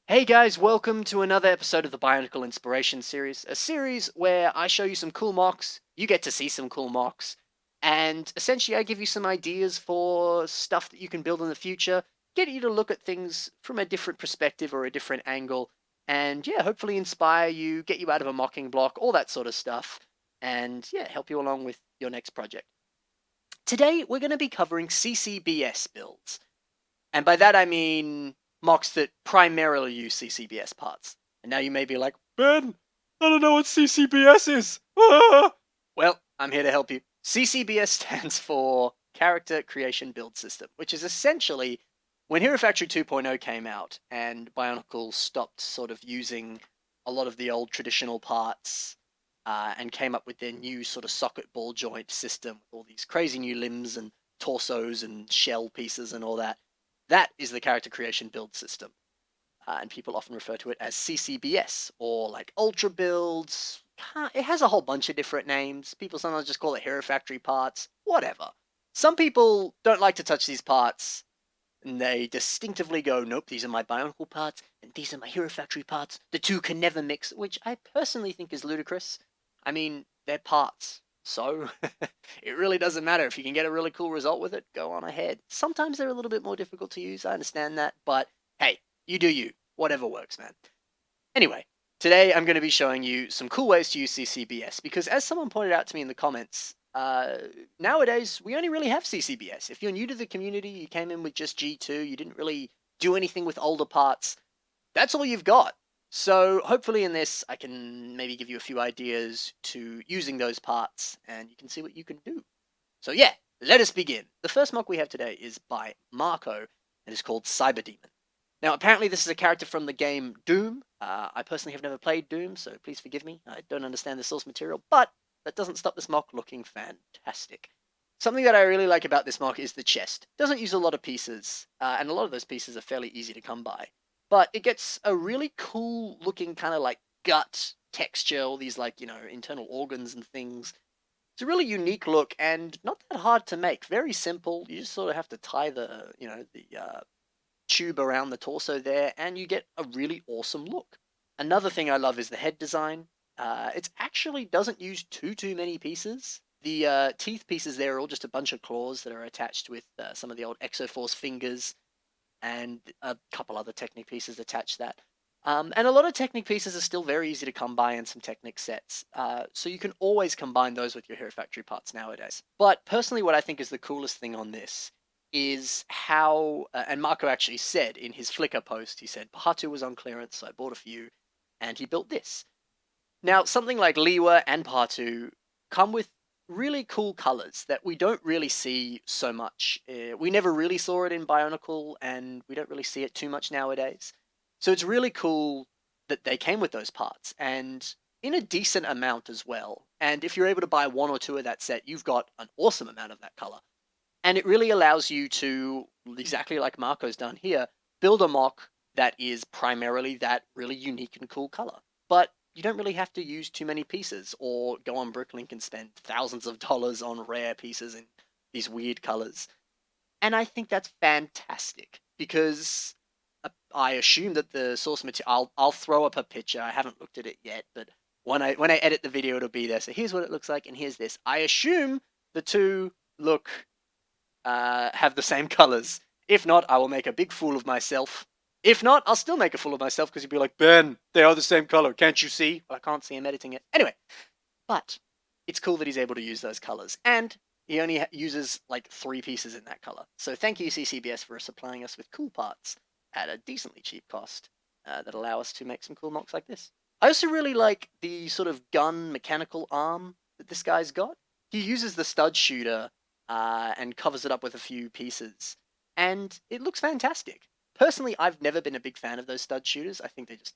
Hey guys, welcome to another episode of the Bionicle Inspiration Series, a series where I show you some cool mocks, you get to see some cool mocks, and essentially I give you some ideas for stuff that you can build in the future, get you to look at things from a different perspective or a different angle, and yeah, hopefully inspire you, get you out of a mocking block, all that sort of stuff, and yeah, help you along with your next project. Today we're going to be covering CCBS builds. And by that I mean mocks that primarily use CCBS parts. And now you may be like, Ben, I don't know what CCBS is. Ah! Well, I'm here to help you. CCBS stands for Character Creation Build System, which is essentially when Hero Factory 2.0 came out and Bionicle stopped sort of using a lot of the old traditional parts and came up with their new sort of socket ball joint system with all these crazy new limbs and torsos and shell pieces and all that. That is the character creation build system. And people often refer to it as CCBS or like Ultra Builds. It has a whole bunch of different names. People sometimes just call it Hero Factory parts, whatever. Some people don't like to touch these parts and they distinctively go, nope, these are my Bionicle parts and these are my Hero Factory parts. The two can never mix, which I personally think is ludicrous. I mean, they're parts. So it really doesn't matter. If you can get a really cool result with it, go on ahead. Sometimes they're a little bit more difficult to use, I understand that, but hey, you do you. Whatever works, man. Anyway, today I'm going to be showing you some cool ways to use CCBS because as someone pointed out to me in the comments, nowadays we only really have CCBS. If you're new to the community, you came in with just G2, you didn't really do anything with older parts, that's all you've got. So hopefully in this I can maybe give you a few ideas to using those parts and you can see what you can do. So yeah, let us begin. The first mock we have today is by Marco and is called Cyber Demon. Now, apparently this is a character from the game Doom. I personally have never played Doom, so please forgive me. I don't understand the source material, but that doesn't stop this mock looking fantastic. Something that I really like about this mock is the chest. It doesn't use a lot of pieces, and a lot of those pieces are fairly easy to come by. But it gets a really cool looking kind of like gut texture, all these like, internal organs and things. It's a really unique look and not that hard to make. Very simple. You just sort of have to tie the tube around the torso there, and you get a really awesome look. Another thing I love is the head design. It actually doesn't use too many pieces. The teeth pieces there are all just a bunch of claws that are attached with some of the old Exoforce fingers and a couple other Technic pieces attached to that. And a lot of Technic pieces are still very easy to come by in some Technic sets, so you can always combine those with your Hero Factory parts nowadays. But personally, what I think is the coolest thing on this is how, and Marco actually said in his Flickr post, he said, Pahatu was on clearance, so I bought a few, and he built this. Now, something like Liwa and Pahatu come with really cool colors that we don't really see so much. We never really saw it in Bionicle, and we don't really see it too much nowadays. So it's really cool that they came with those parts, and in a decent amount as well. And if you're able to buy one or two of that set, you've got an awesome amount of that color. And it really allows you to, exactly like Marco's done here, build a mock that is primarily that really unique and cool color. But you don't really have to use too many pieces or go on Bricklink and spend thousands of dollars on rare pieces in these weird colors. And I think that's fantastic because I assume that the source material, I'll throw up a picture. I haven't looked at it yet, but when I edit the video, it'll be there. So here's what it looks like, and here's this. I assume the two look have the same colors. If not, I will make a big fool of myself. If not, I'll still make a fool of myself because you'll be like, Ben, they are the same color. Can't you see? Well, I can't see. I'm editing it. Anyway, but it's cool that he's able to use those colors. And he only uses like 3 pieces in that color. So thank you, CCBS, for supplying us with cool parts at a decently cheap cost that allow us to make some cool mocks like this. I also really like the sort of gun mechanical arm that this guy's got. He uses the stud shooter and covers it up with a few pieces. And it looks fantastic. Personally, I've never been a big fan of those stud shooters. I think they just,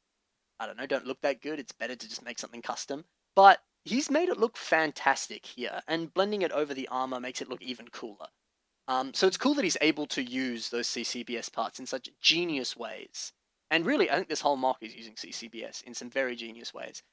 I don't know, don't look that good. It's better to just make something custom. But he's made it look fantastic here, and blending it over the armor makes it look even cooler. So it's cool that he's able to use those CCBS parts in such genius ways. And really, I think this whole mock is using CCBS in some very genius ways.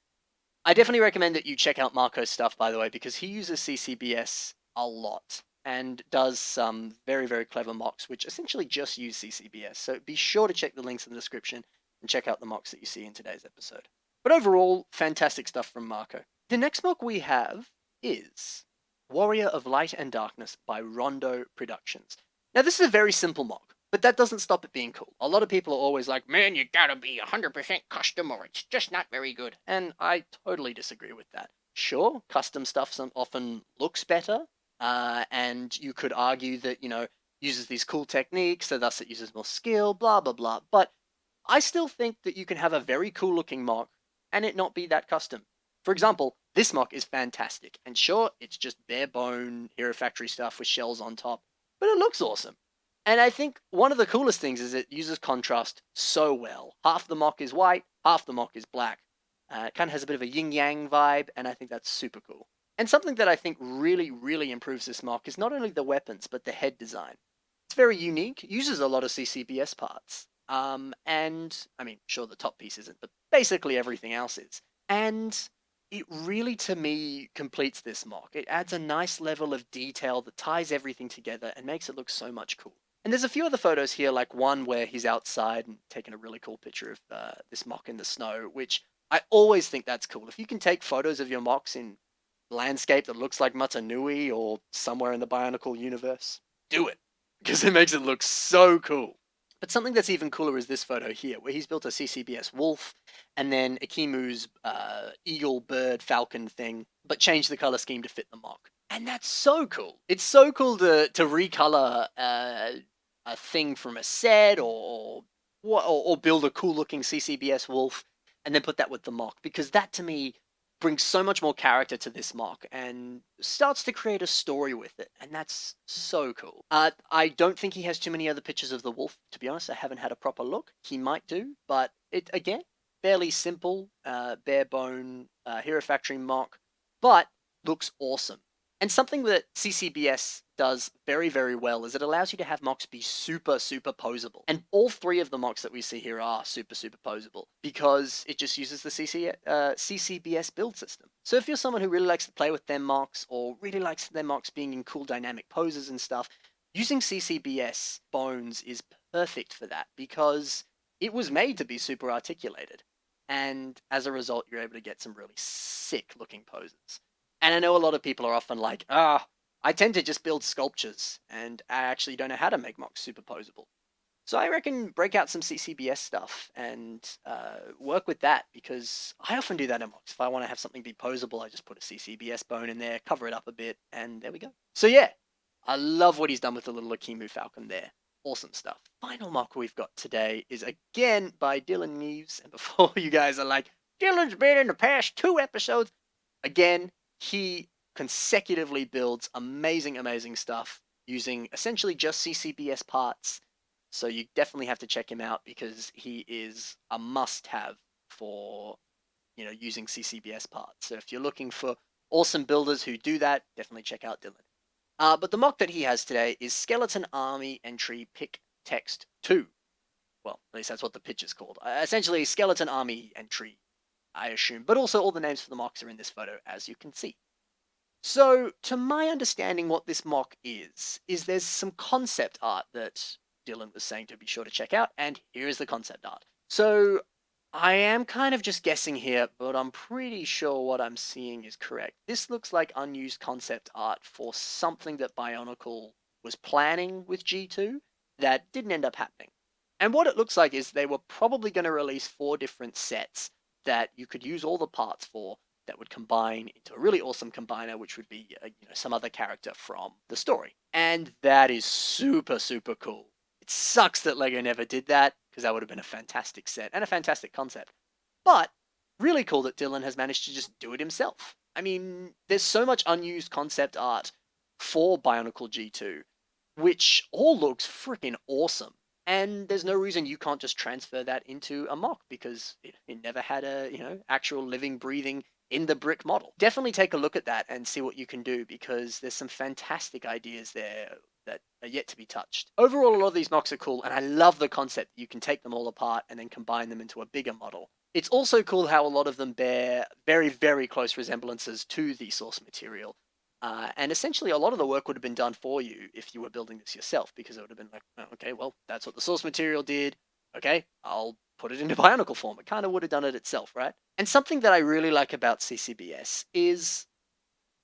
I definitely recommend that you check out Marco's stuff, by the way, because he uses CCBS a lot and does some very clever mocks, which essentially just use CCBS. So be sure to check the links in the description and check out the mocks that you see in today's episode. But overall, fantastic stuff from Marco. The next mock we have is Warrior of Light and Darkness by Rondo Productions. Now, this is a very simple mock, but that doesn't stop it being cool. A lot of people are always like, man, you gotta be 100% custom or it's just not very good. And I totally disagree with that. Sure, custom stuff often looks better, and you could argue that, uses these cool techniques, so thus it uses more skill, blah, blah, blah. But I still think that you can have a very cool looking mock and it not be that custom. For example, this mock is fantastic, and sure, it's just bare bone Hero Factory stuff with shells on top, but it looks awesome. And I think one of the coolest things is it uses contrast so well. Half the mock is white, half the mock is black. It kind of has a bit of a yin yang vibe, and I think that's super cool. And something that I think really, really improves this mock is not only the weapons, but the head design. It's very unique, uses a lot of CCBS parts. And I mean, sure, the top piece isn't, but basically everything else is. And it really, to me, completes this mock. It adds a nice level of detail that ties everything together and makes it look so much cool. And there's a few other photos here, like one where he's outside and taking a really cool picture of this mock in the snow, which I always think that's cool. If you can take photos of your mocks in landscape that looks like Matanui or somewhere in the Bionicle universe, do it, because it makes it look so cool. But something that's even cooler is this photo here, where he's built a CCBS wolf and then Akimu's eagle, bird, falcon thing, but changed the color scheme to fit the mock. And that's so cool. It's so cool to recolor a thing from a set or build a cool looking CCBS wolf and then put that with the mock, because that to me brings so much more character to this mock and starts to create a story with it, and that's so cool. I don't think he has too many other pictures of the wolf, to be honest. I haven't had a proper look. He might do, but it, again, fairly simple, bare bone Hero Factory mock, but looks awesome. And something that CCBS does very, very well is it allows you to have mocks be super, super posable. And all three of the mocks that we see here are super, super posable because it just uses the CCBS build system. So if you're someone who really likes to play with their mocks or really likes their mocks being in cool dynamic poses and stuff, using CCBS bones is perfect for that because it was made to be super articulated. And as a result, you're able to get some really sick looking poses. And I know a lot of people are often like, I tend to just build sculptures, and I actually don't know how to make mocks superposable. So I reckon break out some CCBS stuff and work with that, because I often do that in mocks. If I want to have something be posable, I just put a CCBS bone in there, cover it up a bit, and there we go. So yeah, I love what he's done with the little Akimu Falcon there. Awesome stuff. Final mock we've got today is again by Dylan Neves, and before you guys are like, Dylan's been in the past 2 episodes, again, he consecutively builds amazing, amazing stuff using essentially just CCBS parts. So you definitely have to check him out because he is a must-have for, using CCBS parts. So if you're looking for awesome builders who do that, definitely check out Dylan. But the mock that he has today is Skeleton Army Entry Pick Text 2. Well, at least that's what the pitch is called. Essentially, Skeleton Army Entry, I assume. But also all the names for the mocks are in this photo, as you can see. So, to my understanding, what this mock is there's some concept art that Dylan was saying to be sure to check out, and here is the concept art. So, I am kind of just guessing here, but I'm pretty sure what I'm seeing is correct. This looks like unused concept art for something that Bionicle was planning with G2 that didn't end up happening. And what it looks like is they were probably going to release 4 different sets that you could use all the parts for, that would combine into a really awesome combiner, which would be some other character from the story. And that is super, super cool. It sucks that LEGO never did that, because that would have been a fantastic set and a fantastic concept. But really cool that Dylan has managed to just do it himself. I mean, there's so much unused concept art for Bionicle G2, which all looks freaking awesome. And there's no reason you can't just transfer that into a mock, because it never had a, actual living, breathing in the brick model. Definitely take a look at that and see what you can do, because there's some fantastic ideas there that are yet to be touched. Overall, a lot of these mocks are cool, and I love the concept that you can take them all apart and then combine them into a bigger model. It's also cool how a lot of them bear very, very close resemblances to the source material. And essentially, a lot of the work would have been done for you if you were building this yourself, because it would have been like, oh, okay, well, that's what the source material did. Okay, I'll put it into Bionicle form. It kind of would have done it itself, right? And something that I really like about CCBS is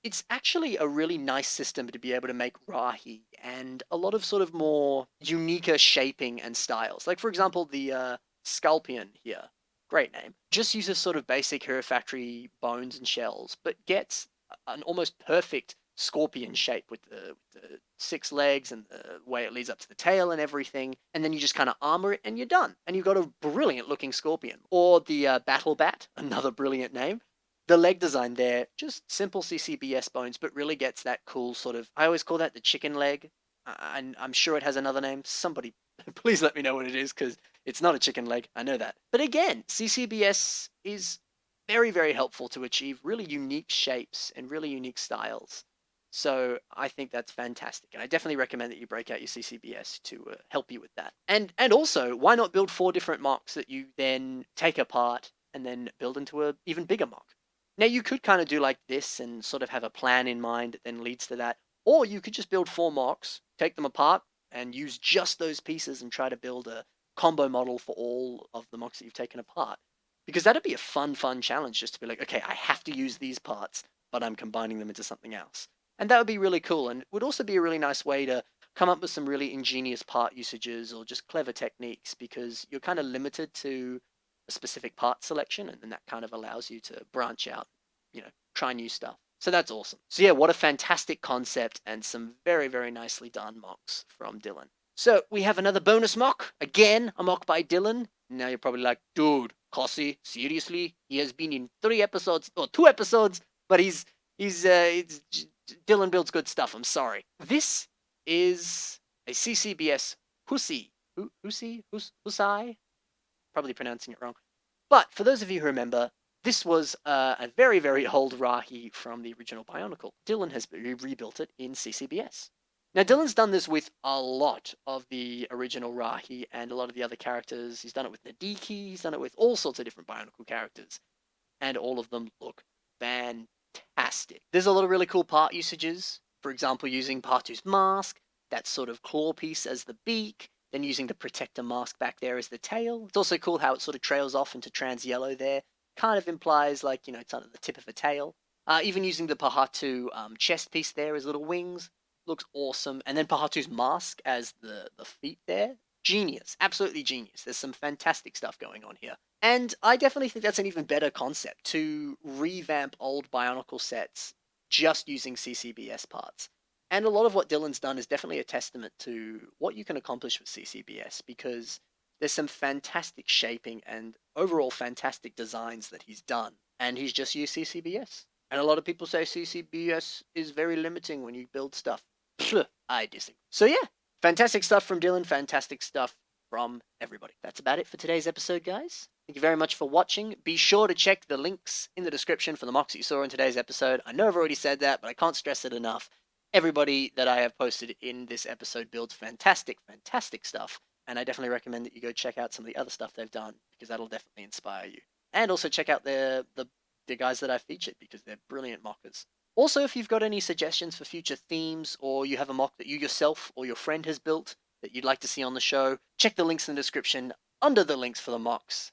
it's actually a really nice system to be able to make Rahi and a lot of sort of more uniquer shaping and styles. Like, for example, the Sculpion here, great name, just uses sort of basic Hero Factory bones and shells, but gets an almost perfect scorpion shape with the six legs and the way it leads up to the tail and everything. And then you just kind of armor it and you're done. And you've got a brilliant looking scorpion. Or the Battle Bat, another brilliant name. The leg design there, just simple CCBS bones, but really gets that cool sort of. I always call that the chicken leg. And I'm sure it has another name. Somebody, please let me know what it is, because it's not a chicken leg. I know that. But again, CCBS is very, very helpful to achieve really unique shapes and really unique styles. So I think that's fantastic, and I definitely recommend that you break out your CCBS to help you with that. And also, why not build 4 different mocks that you then take apart and then build into a even bigger mock? Now, you could kind of do like this and sort of have a plan in mind that then leads to that. Or you could just build 4 mocks, take them apart, and use just those pieces and try to build a combo model for all of the mocks that you've taken apart. Because that'd be a fun challenge just to be like, okay, I have to use these parts, but I'm combining them into something else. And that would be really cool. And it would also be a really nice way to come up with some really ingenious part usages or just clever techniques, because you're kind of limited to a specific part selection, and then that kind of allows you to branch out, try new stuff. So that's awesome. So yeah, what a fantastic concept and some very, very nicely done mocks from Dylan. So we have another bonus mock. Again, a mock by Dylan. Now you're probably like, dude, Kossi, seriously? He has been in 3 episodes or 2 episodes, but Dylan builds good stuff. I'm sorry. This is a CCBS Hussy. Hussai? Probably pronouncing it wrong. But for those of you who remember, this was a very, very old Rahi from the original Bionicle. Dylan has rebuilt it in CCBS. Now, Dylan's done this with a lot of the original Rahi and a lot of the other characters. He's done it with Nadiki, he's done it with all sorts of different Bionicle characters, and all of them look fantastic. There's a lot of really cool part usages. For example, using Partu's mask, that sort of claw piece as the beak, then using the protector mask back there as the tail. It's also cool how it sort of trails off into trans yellow there. Kind of implies like, it's under the tip of a tail. Even using the Pahatu chest piece there as little wings. Looks awesome. And then Pahatu's mask as the feet there. Genius. Absolutely genius. There's some fantastic stuff going on here. And I definitely think that's an even better concept, to revamp old Bionicle sets just using CCBS parts. And a lot of what Dylan's done is definitely a testament to what you can accomplish with CCBS, because there's some fantastic shaping and overall fantastic designs that he's done. And he's just used CCBS. And a lot of people say CCBS is very limiting when you build stuff. I disagree. So yeah, fantastic stuff from Dylan, fantastic stuff from everybody. That's about it for today's episode, guys. Thank you very much for watching. Be sure to check the links in the description for the mocks you saw in today's episode. I know I've already said that, but I can't stress it enough. Everybody that I have posted in this episode builds fantastic, fantastic stuff, and I definitely recommend that you go check out some of the other stuff they've done, because that'll definitely inspire you. And also check out the guys that I featured, because they're brilliant mockers. Also, if you've got any suggestions for future themes, or you have a mock that you yourself or your friend has built that you'd like to see on the show, check the links in the description under the links for the mocks.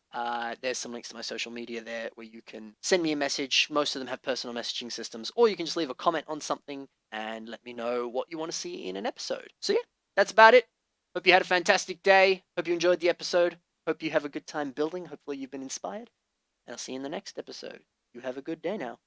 There's some links to my social media there where you can send me a message. Most of them have personal messaging systems, or you can just leave a comment on something and let me know what you want to see in an episode. So yeah, that's about it. Hope you had a fantastic day. Hope you enjoyed the episode. Hope you have a good time building. Hopefully you've been inspired. And I'll see you in the next episode. You have a good day now.